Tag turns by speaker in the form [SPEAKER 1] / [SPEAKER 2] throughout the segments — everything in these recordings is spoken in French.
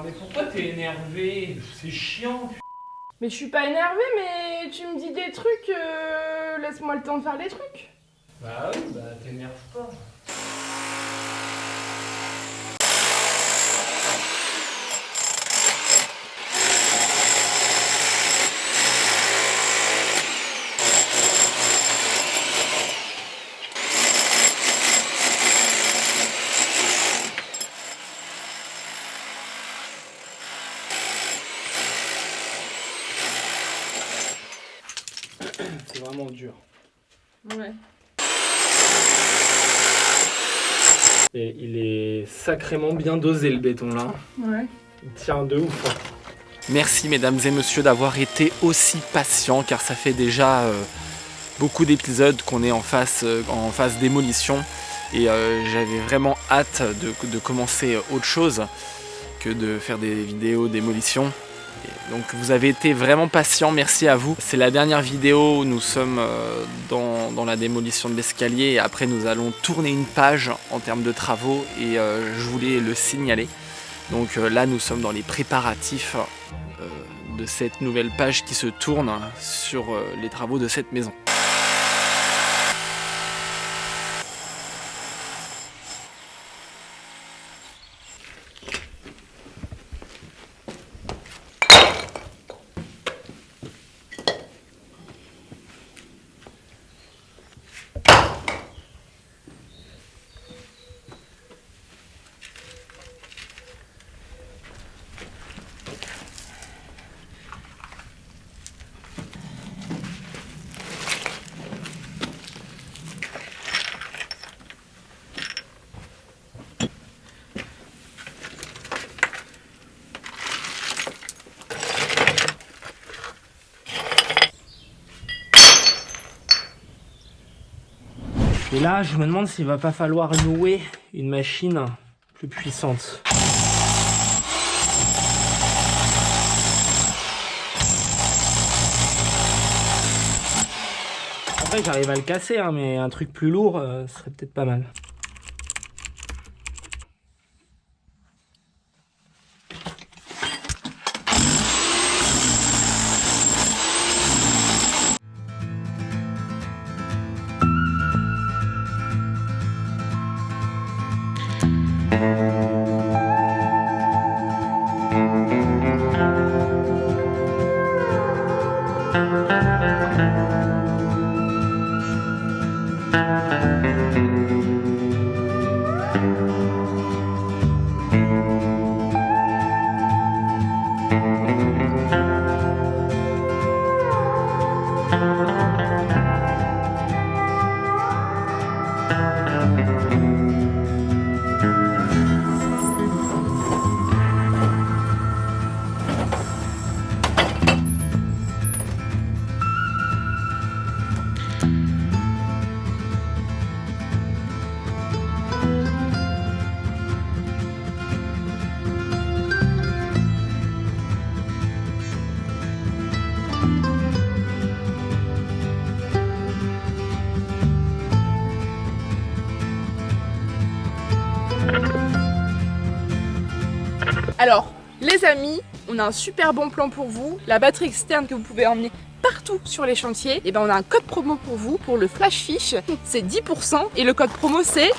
[SPEAKER 1] mais pourquoi t'es énervé? C'est chiant.
[SPEAKER 2] Mais je suis pas énervée, mais tu me dis des trucs, laisse-moi le temps de faire les trucs.
[SPEAKER 1] Bah oui, bah t'énerve pas.
[SPEAKER 3] C'est vraiment dur.
[SPEAKER 2] Ouais.
[SPEAKER 3] Et il est sacrément bien dosé le béton là.
[SPEAKER 2] Ouais.
[SPEAKER 3] Il tient de ouf.
[SPEAKER 4] Merci mesdames et messieurs d'avoir été aussi patients car ça fait déjà beaucoup d'épisodes qu'on est en phase démolition et j'avais vraiment hâte de commencer autre chose que de faire des vidéos démolition. Et donc vous avez été vraiment patients, merci à vous. C'est la dernière vidéo où nous sommes dans la démolition de l'escalier et après nous allons tourner une page en termes de travaux et je voulais le signaler. Donc là nous sommes dans les préparatifs de cette nouvelle page qui se tourne sur les travaux de cette maison.
[SPEAKER 3] Et là, je me demande s'il va pas falloir louer une machine plus puissante. Après, j'arrive à le casser, hein, mais un truc plus lourd serait peut-être pas mal.
[SPEAKER 2] Alors, les amis, on a un super bon plan pour vous. La batterie externe que vous pouvez emmener partout sur les chantiers. Et ben on a un code promo pour vous, pour le flash fiche. C'est 10% et le code promo c'est...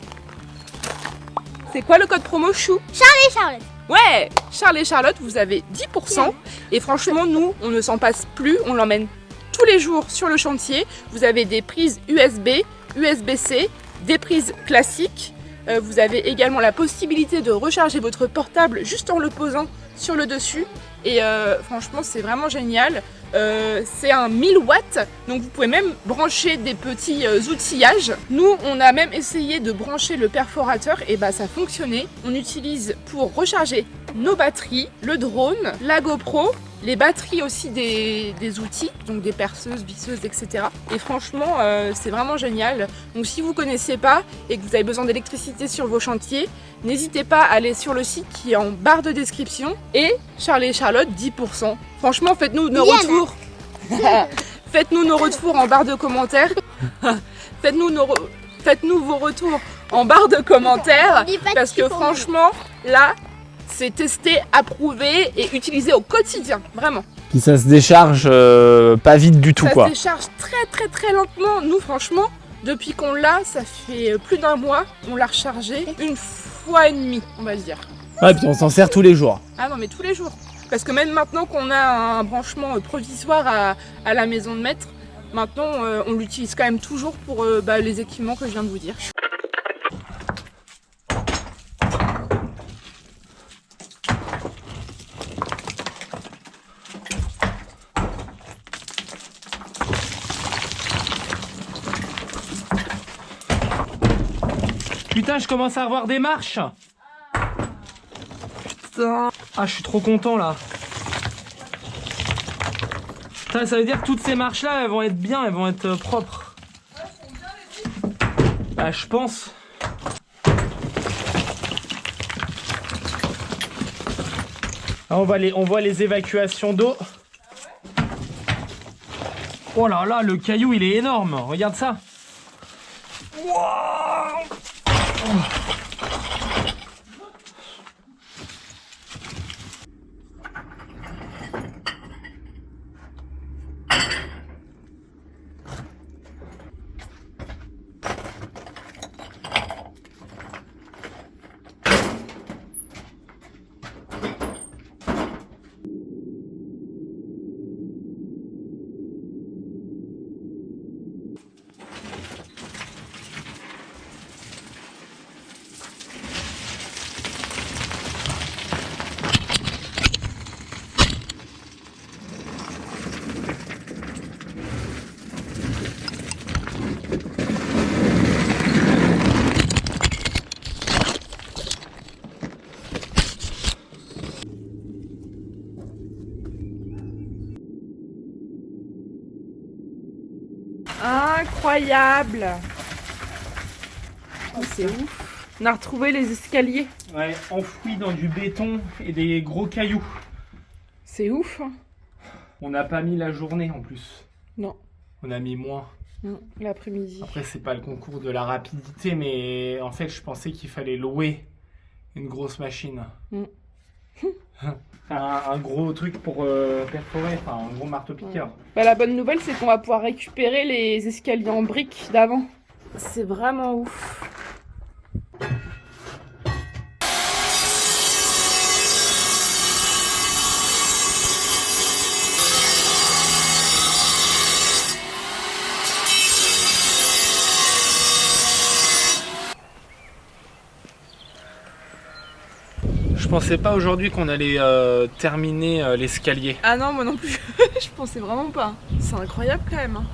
[SPEAKER 2] C'est quoi le code promo, Chou?
[SPEAKER 5] Charles et Charlotte.
[SPEAKER 2] Ouais, Charles et Charlotte, vous avez 10%. Et franchement, nous, on ne s'en passe plus. On l'emmène tous les jours sur le chantier. Vous avez des prises USB, USB-C, des prises classiques. Vous avez également la possibilité de recharger votre portable juste en le posant sur le dessus. Et franchement, c'est vraiment génial. C'est un 1000 watts, donc vous pouvez même brancher des petits outillages. Nous, on a même essayé de brancher le perforateur et bah ça fonctionnait. On utilise pour recharger nos batteries, le drone, la GoPro, les batteries aussi des outils, donc des perceuses, visseuses, etc. Et franchement, c'est vraiment génial. Donc si vous ne connaissez pas et que vous avez besoin d'électricité sur vos chantiers, n'hésitez pas à aller sur le site qui est en barre de description. Et Charles et Charlotte, 10%. Franchement, faites-nous nos retours. Faites-nous nos retours en barre de commentaires. Faites-nous vos retours en barre de commentaires. Parce que franchement, là, C'est testé, approuvé et utilisé au quotidien, vraiment.
[SPEAKER 4] Puis ça se décharge pas vite du tout, quoi.
[SPEAKER 2] Ça se décharge très lentement. Nous, franchement, depuis qu'on l'a, ça fait plus d'1 mois. On l'a rechargé 1 fois et demie, on va dire.
[SPEAKER 4] Ouais, puis on s'en sert tous les jours.
[SPEAKER 2] Ah non, mais tous les jours. Parce que même maintenant qu'on a un branchement provisoire à la maison de maître, maintenant on l'utilise quand même toujours pour les équipements que je viens de vous dire.
[SPEAKER 3] Putain, je commence à avoir des marches. Putain. Ah, je suis trop content là. Putain, ça veut dire que toutes ces marches là, elles vont être bien, elles vont être propres. Bah, je pense. Ah, on voit les évacuations d'eau. Oh là là, le caillou il est énorme. Regarde ça. Wow.
[SPEAKER 2] Incroyable! Oh, c'est ouf! On a retrouvé les escaliers.
[SPEAKER 3] Ouais, enfouis dans du béton et des gros cailloux.
[SPEAKER 2] C'est ouf! Hein.
[SPEAKER 3] On n'a pas mis la journée en plus.
[SPEAKER 2] Non.
[SPEAKER 3] On a mis moins.
[SPEAKER 2] L'après-midi.
[SPEAKER 3] Après, c'est pas le concours de la rapidité, mais en fait, je pensais qu'il fallait louer une grosse machine. Un gros truc pour perforer, enfin un gros marteau-piqueur.
[SPEAKER 2] Bah, la bonne nouvelle, c'est qu'on va pouvoir récupérer les escaliers en briques d'avant. C'est vraiment ouf.
[SPEAKER 3] Je pensais pas aujourd'hui qu'on allait terminer l'escalier.
[SPEAKER 2] Ah non, moi non plus. Je pensais vraiment pas. C'est incroyable quand même. Hein.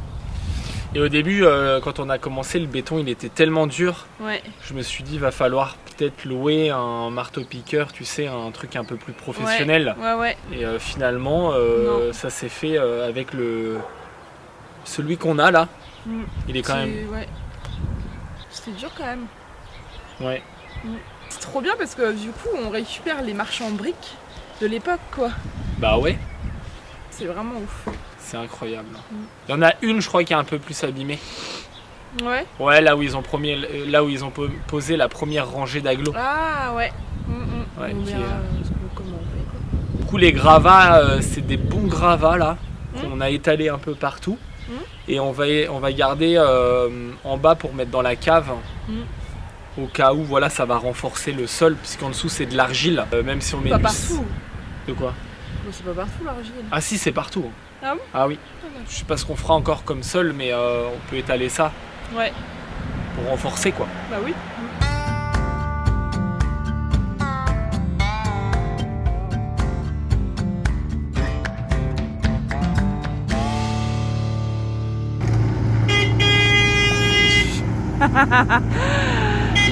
[SPEAKER 3] Et au début, quand on a commencé, le béton il était tellement dur.
[SPEAKER 2] Ouais.
[SPEAKER 3] Je me suis dit, va falloir peut-être louer un marteau-piqueur, tu sais, un truc un peu plus professionnel.
[SPEAKER 2] Ouais.
[SPEAKER 3] Et finalement, ça s'est fait avec celui qu'on a là. Il est quand même.
[SPEAKER 2] Ouais. C'était dur quand même.
[SPEAKER 3] Ouais.
[SPEAKER 2] C'est trop bien parce que du coup, on récupère les marches en briques de l'époque, quoi.
[SPEAKER 3] Bah ouais.
[SPEAKER 2] C'est vraiment ouf.
[SPEAKER 3] C'est incroyable. Il y en a une, je crois, qui est un peu plus abîmée.
[SPEAKER 2] Ouais.
[SPEAKER 3] Ouais, là où ils ont posé la première rangée d'agglos.
[SPEAKER 2] Ah ouais.
[SPEAKER 3] Ouais,
[SPEAKER 2] on verra comment on fait, quoi.
[SPEAKER 3] Du coup, les gravats, c'est des bons gravats là qu'on a étalés un peu partout. Et on va garder en bas pour mettre dans la cave. Au cas où, voilà, ça va renforcer le sol, puisqu'en dessous c'est de l'argile, même si on met
[SPEAKER 2] pas
[SPEAKER 3] du...
[SPEAKER 2] partout.
[SPEAKER 3] De quoi?
[SPEAKER 2] C'est pas partout l'argile.
[SPEAKER 3] Ah si, c'est partout.
[SPEAKER 2] Ah bon?
[SPEAKER 3] Ah oui. Je sais pas ce qu'on fera encore comme sol, mais on peut étaler ça.
[SPEAKER 2] Ouais.
[SPEAKER 3] Pour renforcer, quoi.
[SPEAKER 2] Bah oui.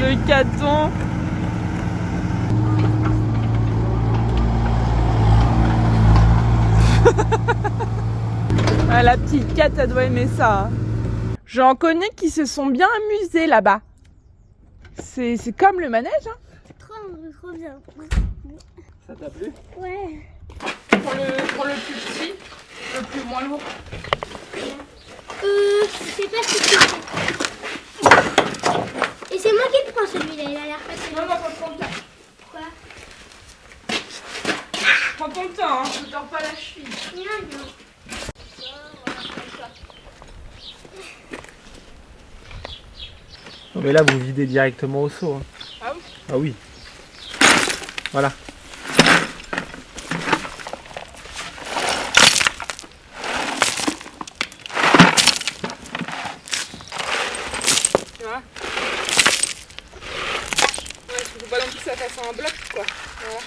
[SPEAKER 2] Le caton. Ah, la petite Kat, elle doit aimer ça. Hein. J'en connais qui se sont bien amusés là-bas. C'est comme le manège. Hein.
[SPEAKER 5] Trop bien.
[SPEAKER 3] Ça t'a plu?
[SPEAKER 5] Ouais.
[SPEAKER 2] Pour le plus petit, le plus moins lourd.
[SPEAKER 5] Je sais pas ce que c'est. Et c'est moi qui le prends celui-là, il a l'air facile.
[SPEAKER 2] Non, pas prendre ça.
[SPEAKER 5] Quoi?
[SPEAKER 3] Non mais là vous videz directement au seau. Hein.
[SPEAKER 2] Ah oui?
[SPEAKER 3] Ah oui. Voilà.
[SPEAKER 2] Tu vois? Ouais, parce qu'il faut pas non plus que ça fasse un bloc quoi. Voilà.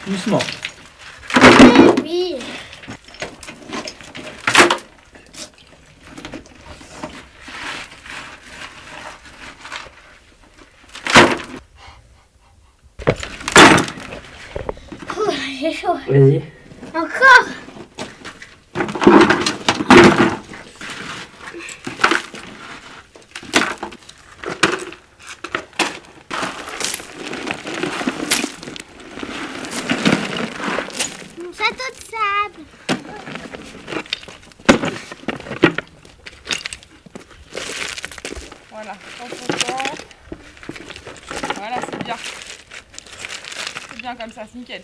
[SPEAKER 3] Doucement.
[SPEAKER 5] Oui. Oh, j'ai chaud.
[SPEAKER 3] Vas-y.
[SPEAKER 5] Encore. Mon château de sable.
[SPEAKER 2] Voilà, prends ton temps. Voilà, c'est bien. C'est bien comme ça, c'est nickel.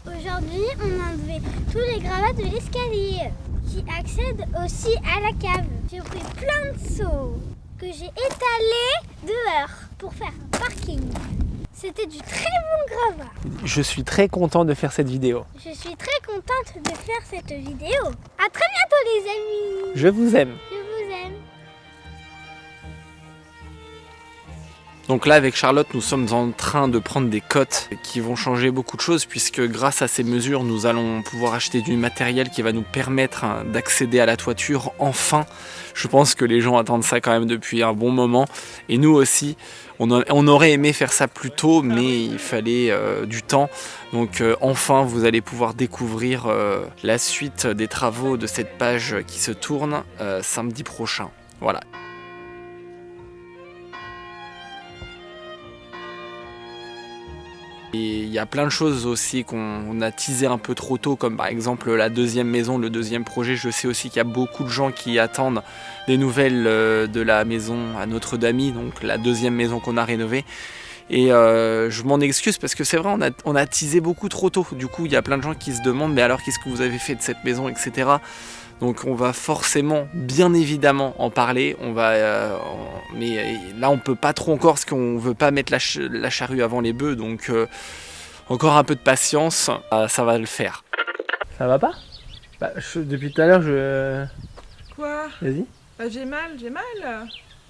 [SPEAKER 5] Aujourd'hui, on a enlevé tous les gravats de l'escalier qui accèdent aussi à la cave. J'ai pris plein de seaux que j'ai étalés dehors pour faire un parking. C'était du très bon gravat.
[SPEAKER 3] Je suis très content de faire cette vidéo.
[SPEAKER 5] Je suis très contente de faire cette vidéo. À très bientôt les amis.
[SPEAKER 3] Je vous aime.
[SPEAKER 5] Je vous aime.
[SPEAKER 4] Donc là avec Charlotte nous sommes en train de prendre des cotes qui vont changer beaucoup de choses puisque grâce à ces mesures nous allons pouvoir acheter du matériel qui va nous permettre d'accéder à la toiture enfin. Je pense que les gens attendent ça quand même depuis un bon moment et nous aussi on aurait aimé faire ça plus tôt mais il fallait du temps. Donc enfin vous allez pouvoir découvrir la suite des travaux de cette page qui se tourne samedi prochain. Voilà. Et il y a plein de choses aussi qu'on a teasé un peu trop tôt, comme par exemple la deuxième maison, le deuxième projet. Je sais aussi qu'il y a beaucoup de gens qui attendent des nouvelles de la maison à Notre-Dame, donc la deuxième maison qu'on a rénovée. Et je m'en excuse parce que c'est vrai, on a teasé beaucoup trop tôt. Du coup, il y a plein de gens qui se demandent, mais alors qu'est-ce que vous avez fait de cette maison, etc. Donc on va forcément, bien évidemment, en parler. Mais là, on peut pas trop encore parce qu'on veut pas mettre la charrue avant les bœufs. Donc encore un peu de patience, ça va le faire.
[SPEAKER 3] Ça va pas? Depuis tout à l'heure, je...
[SPEAKER 2] Quoi?
[SPEAKER 3] Vas-y.
[SPEAKER 2] Bah, j'ai mal.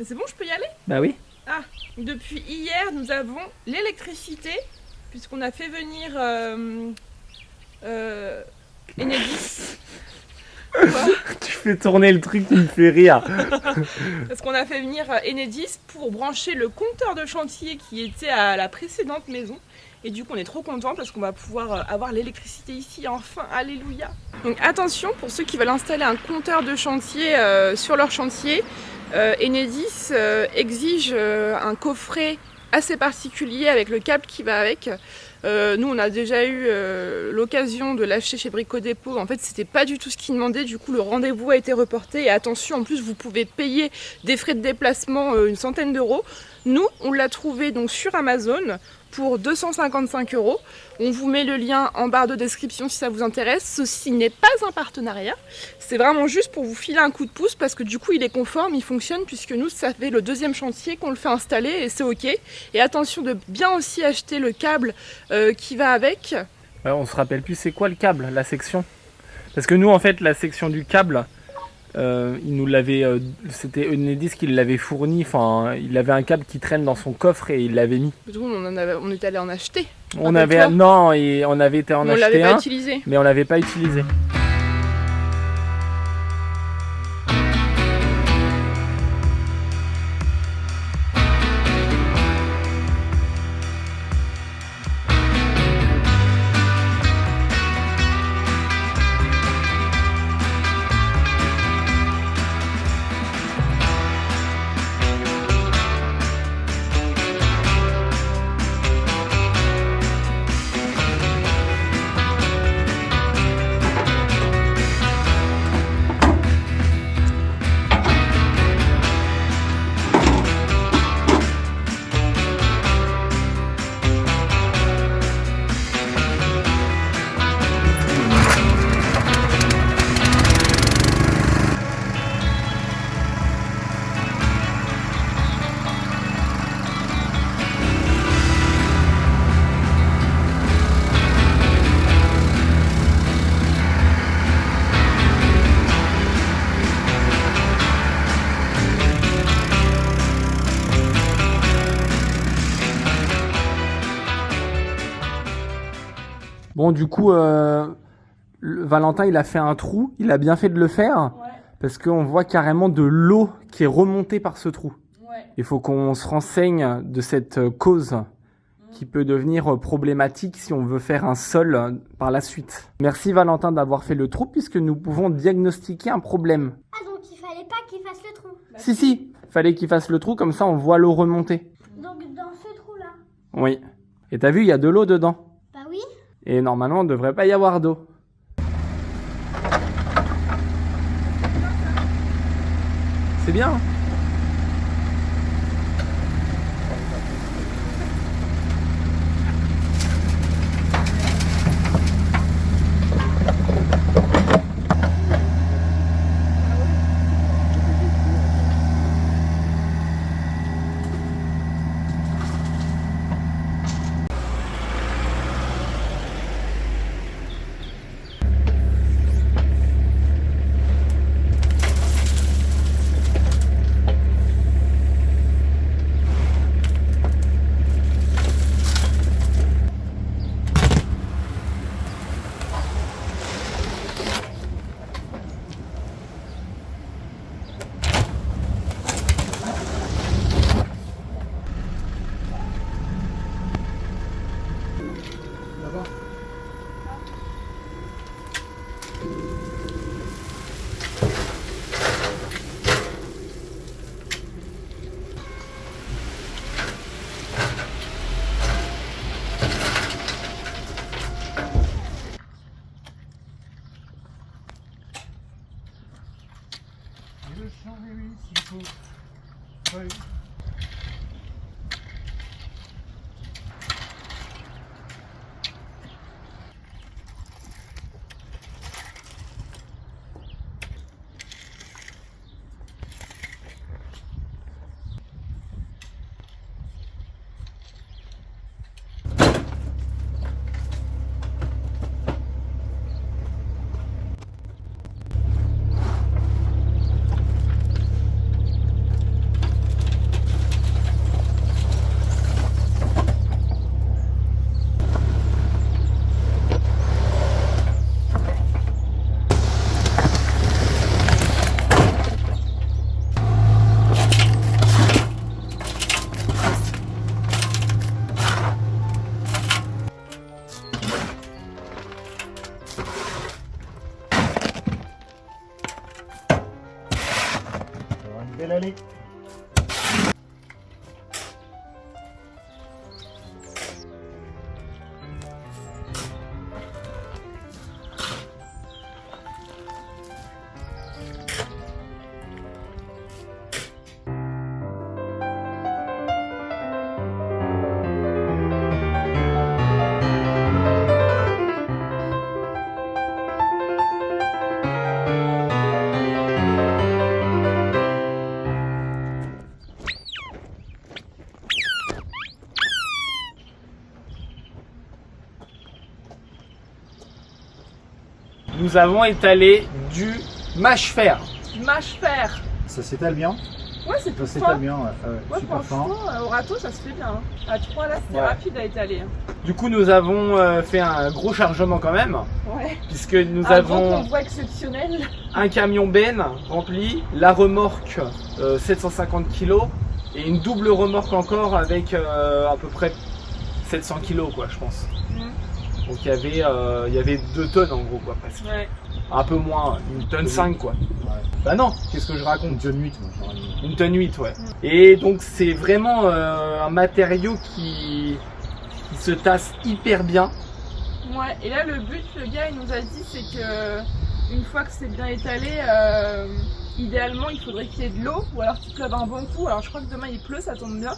[SPEAKER 2] Mais c'est bon, je peux y aller?
[SPEAKER 3] Bah oui.
[SPEAKER 2] Ah, depuis hier, nous avons l'électricité, puisqu'on a fait venir Enedis.
[SPEAKER 3] Tu fais tourner le truc qui me fait rire.
[SPEAKER 2] Parce qu'on a fait venir Enedis pour brancher le compteur de chantier qui était à la précédente maison. Et du coup, on est trop contents parce qu'on va pouvoir avoir l'électricité ici, enfin, alléluia. Donc attention, pour ceux qui veulent installer un compteur de chantier sur leur chantier, Enedis exige un coffret assez particulier avec le câble qui va avec. Nous on a déjà eu l'occasion de l'acheter chez Brico Dépôt. En fait c'était pas du tout ce qu'ils demandaient, du coup le rendez-vous a été reporté et attention, en plus vous pouvez payer des frais de déplacement une centaine d'euros. Nous on l'a trouvé donc sur Amazon pour 255 €. On vous met le lien en barre de description si ça vous intéresse. Ceci n'est pas un partenariat, c'est vraiment juste pour vous filer un coup de pouce parce que du coup il est conforme, il fonctionne puisque nous ça fait le deuxième chantier qu'on le fait installer et c'est ok. Et attention de bien aussi acheter le câble qui va avec.
[SPEAKER 3] Ouais, on se rappelle plus c'est quoi le câble, la section. Parce que nous en fait la section du câble, il nous l'avait, c'était Enedis qui l'avait fourni. Enfin, il avait un câble qui traîne dans son coffre et il l'avait mis.
[SPEAKER 2] Du coup, on était allé en acheter.
[SPEAKER 3] On avait été en acheter un.
[SPEAKER 2] On l'avait pas utilisé.
[SPEAKER 3] Mais on l'avait pas utilisé. Bon, du coup, Valentin, il a fait un trou. Il a bien fait de le faire. Ouais. Parce qu'on voit carrément de l'eau qui est remontée par ce trou. Ouais. Il faut qu'on se renseigne de cette cause qui peut devenir problématique si on veut faire un sol par la suite. Merci Valentin d'avoir fait le trou puisque nous pouvons diagnostiquer un problème.
[SPEAKER 5] Ah, donc il fallait pas qu'il fasse le trou.
[SPEAKER 3] Si, fallait qu'il fasse le trou, comme ça on voit l'eau remonter.
[SPEAKER 5] Donc dans ce trou-là.
[SPEAKER 3] Oui. Et t'as vu, il y a de l'eau dedans.
[SPEAKER 5] Bah oui.
[SPEAKER 3] Et normalement, il ne devrait pas y avoir d'eau. C'est bien.
[SPEAKER 6] Belle allée.
[SPEAKER 3] Nous avons étalé du mâche-fer.
[SPEAKER 2] qui mâche fer.
[SPEAKER 6] Ça s'étale bien.
[SPEAKER 2] Ouais, c'est
[SPEAKER 6] Ça
[SPEAKER 2] tout
[SPEAKER 6] s'étale
[SPEAKER 2] fin.
[SPEAKER 6] bien,
[SPEAKER 2] Ouais,
[SPEAKER 6] super fin.
[SPEAKER 2] franchement, au râteau, ça se fait bien. Hein. À 3, là, c'était
[SPEAKER 3] Ouais.
[SPEAKER 2] rapide à étaler. Hein.
[SPEAKER 3] Du coup, nous avons fait un gros chargement quand même,
[SPEAKER 2] Ouais.
[SPEAKER 3] puisque nous
[SPEAKER 2] Un gros
[SPEAKER 3] avons
[SPEAKER 2] convoi exceptionnel.
[SPEAKER 3] un camion benne rempli, la remorque 750 kg et une double remorque encore avec à peu près 700 kg quoi, je pense. Donc il y avait 2 tonnes en gros quoi, presque.
[SPEAKER 2] Ouais.
[SPEAKER 3] Un peu moins, une tonne 5 quoi.
[SPEAKER 6] Ouais.
[SPEAKER 3] Bah non, qu'est-ce que je
[SPEAKER 6] Une
[SPEAKER 3] raconte?
[SPEAKER 6] tonne 8, moi, j'aurais dit.
[SPEAKER 3] Une tonne 8, ouais. Et donc c'est vraiment un matériau qui se tasse hyper bien.
[SPEAKER 2] Ouais, et là, le but, le gars, il nous a dit, c'est que une fois que c'est bien étalé, idéalement, il faudrait qu'il y ait de l'eau, ou alors qu'il pleuve un bon coup. Alors, je crois que demain, il pleut, ça tombe bien.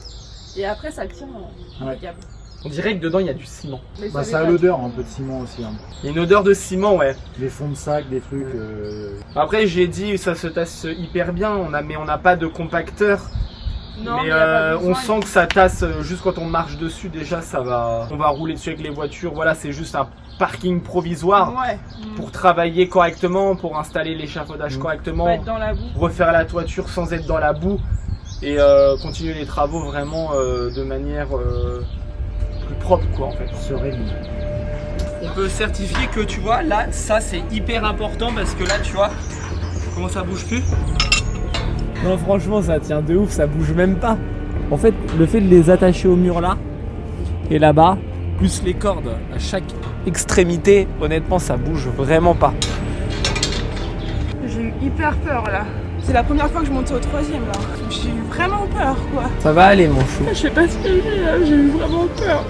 [SPEAKER 2] Et après, ça tient impeccable.
[SPEAKER 3] On dirait que dedans il y a du ciment.
[SPEAKER 2] Mais
[SPEAKER 6] Bah,
[SPEAKER 2] fait
[SPEAKER 6] ça a
[SPEAKER 2] pas
[SPEAKER 6] l'odeur
[SPEAKER 2] tout.
[SPEAKER 6] un peu de ciment aussi. Hein.
[SPEAKER 3] Il y a une odeur de ciment, ouais.
[SPEAKER 6] Les fonds de sac, des trucs.
[SPEAKER 3] Après j'ai dit ça se tasse hyper bien, mais on n'a pas de compacteur.
[SPEAKER 2] Non,
[SPEAKER 3] mais
[SPEAKER 2] mais y a pas
[SPEAKER 3] on
[SPEAKER 2] besoin.
[SPEAKER 3] sent que ça tasse juste quand on marche dessus déjà ça va. On va rouler dessus avec les voitures. Voilà, c'est juste un parking provisoire
[SPEAKER 2] Ouais.
[SPEAKER 3] pour travailler correctement, pour installer l'échafaudage
[SPEAKER 2] Pas
[SPEAKER 3] correctement,
[SPEAKER 2] être dans la boue.
[SPEAKER 3] refaire la toiture sans être dans la boue et continuer les travaux vraiment de manière plus propre quoi en fait.
[SPEAKER 6] Sereine.
[SPEAKER 3] On peut certifier que tu vois là ça c'est hyper important parce que là tu vois comment ça bouge plus. Non franchement ça tient de ouf, ça bouge même pas. En fait le fait de les attacher au mur là et là-bas, plus les cordes à chaque extrémité, honnêtement ça bouge vraiment pas.
[SPEAKER 2] J'ai eu hyper peur là. C'est la première fois que je montais au 3e là. J'ai eu vraiment peur quoi.
[SPEAKER 3] Ça va aller mon chou.
[SPEAKER 2] Je sais pas ce que j'ai là, j'ai eu vraiment peur.